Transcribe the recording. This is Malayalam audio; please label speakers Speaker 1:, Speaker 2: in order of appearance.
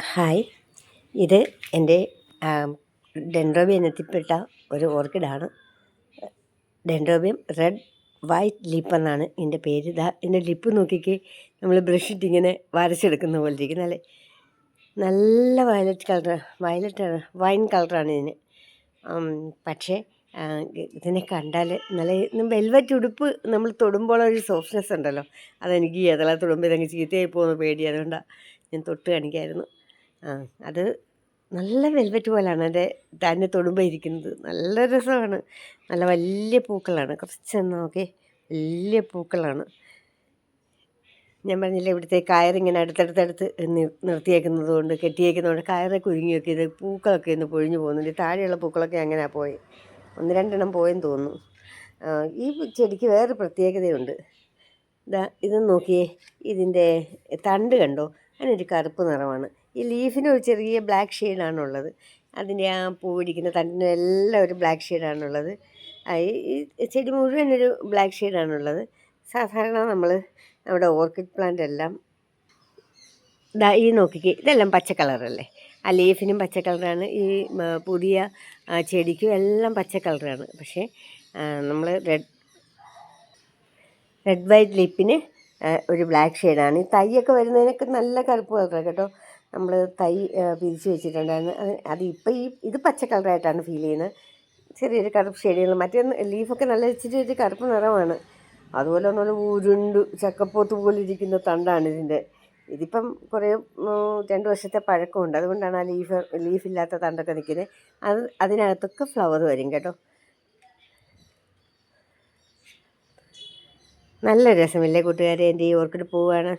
Speaker 1: ഹായ്, ഇത് എൻ്റെ ഡെൻഡ്രോബിയം ഇനത്തിൽപ്പെട്ട ഒരു ഓർക്കിഡാണ്. ഡെൻഡ്രോബിയം റെഡ് വൈറ്റ് ലിപ്പ് എന്നാണ് ഇതിൻ്റെ പേര്. ഇതാ എൻ്റെ ലിപ്പ് നോക്കിക്ക്, നമ്മൾ ബ്രഷ് ഇട്ട് ഇങ്ങനെ വരച്ചെടുക്കുന്ന പോലെ ഇരിക്കും. നല്ല വയലറ്റ് വൈൻ കളറാണ് ഇതിന്. പക്ഷേ ഇതിനെ കണ്ടാൽ നല്ല വെൽവെറ്റ് ഉടുപ്പ് നമ്മൾ തൊടുമ്പോഴൊരു സോഫ്റ്റ്നെസ് ഉണ്ടല്ലോ, അതെനിക്ക് അതല്ല തൊടുമ്പോൾ ഇതങ്ങ് ചീത്തയായി പോകുന്ന പേടി. അതുകൊണ്ടാണ് ഞാൻ തൊട്ട് കാണിക്കായിരുന്നു. അത് നല്ല വെൽവെറ്റ് പോലെയാണ് എൻ്റെ തന്നെ തൊടുമ്പോൾ ഇരിക്കുന്നത്. നല്ല രസമാണ്. നല്ല വലിയ പൂക്കളാണ്. കുറച്ചൊന്ന് നോക്കി, വലിയ പൂക്കളാണ്. ഞാൻ പറഞ്ഞില്ലേ, ഇവിടുത്തെ കയറിങ്ങനെ അടുത്തടുത്തടുത്ത് നിർത്തിയേക്കുന്നത് കൊണ്ട്, കെട്ടിയേക്കുന്നതുകൊണ്ട് കയറെ കുരുങ്ങിയൊക്കെ ഇത് പൂക്കളൊക്കെ ഒന്ന് പൊഴിഞ്ഞു പോകുന്നുണ്ട്. താഴെയുള്ള പൂക്കളൊക്കെ അങ്ങനെ പോയി, 1-2 പോയെന്ന് തോന്നുന്നു. ഈ ചെടിക്ക് വേറെ പ്രത്യേകതയുണ്ട്. ഇത് നോക്കിയേ, ഇതിൻ്റെ തണ്ട് കണ്ടോ, അതിനൊരു കറുപ്പ് നിറമാണ്. ഈ ലീഫിന് ഒരു ചെറിയ ബ്ലാക്ക് ഷെയ്ഡാണുള്ളത്. അതിൻ്റെ ആ പൂ പിടിക്കുന്ന തണ്ടിനെല്ലാം ഒരു ബ്ലാക്ക് ഷെയ്ഡാണുള്ളത്. ഈ ചെടി മുഴുവൻ ഒരു ബ്ലാക്ക് ഷെയ്ഡാണുള്ളത്. സാധാരണ നമ്മുടെ ഓർക്കിഡ് പ്ലാന്റ് എല്ലാം ഈ നോക്കിക്കേ, ഇതെല്ലാം പച്ച കളറല്ലേ. ആ ലീഫിനും പച്ച കളറാണ്, ഈ പുതിയ ചെടിക്കും എല്ലാം പച്ച കളറാണ്. പക്ഷേ നമ്മൾ റെഡ് വൈറ്റ് ലിപ്പിന് ഒരു ബ്ലാക്ക് ഷെയ്ഡാണ്. ഈ തൈയൊക്കെ വരുന്നതിനൊക്കെ നല്ല കറുപ്പ് കളറാണ് കേട്ടോ. നമ്മൾ തൈ പിരിച്ച് വെച്ചിട്ടുണ്ടായിരുന്നു. അത് ഇപ്പോൾ ഇത് പച്ച കളറായിട്ടാണ് ഫീൽ ചെയ്യുന്നത്. ചെറിയൊരു കറുപ്പ് ഷെയ്ഡുകൾ. മറ്റേ ലീഫൊക്കെ നല്ല ഇച്ചിരി ഒരു കറുപ്പ് നിറമാണ്. അതുപോലെ ഒന്നുപോലെ ഉരുണ്ട് ചക്കപ്പോത്ത് പോലെ ഇരിക്കുന്ന തണ്ടാണ് ഇതിൻ്റെ. ഇതിപ്പം കുറേ 2 വർഷത്തെ പഴക്കമുണ്ട്. അതുകൊണ്ടാണ് ആ ലീഫില്ലാത്ത തണ്ടൊക്കെ നിൽക്കുന്നത്. അതിനകത്തൊക്കെ ഫ്ലവർ വരും കേട്ടോ. നല്ല രസമില്ലേ കൂട്ടുകാരെ എൻ്റെ ഈ ഓർക്കിഡ് പൂവാണ്.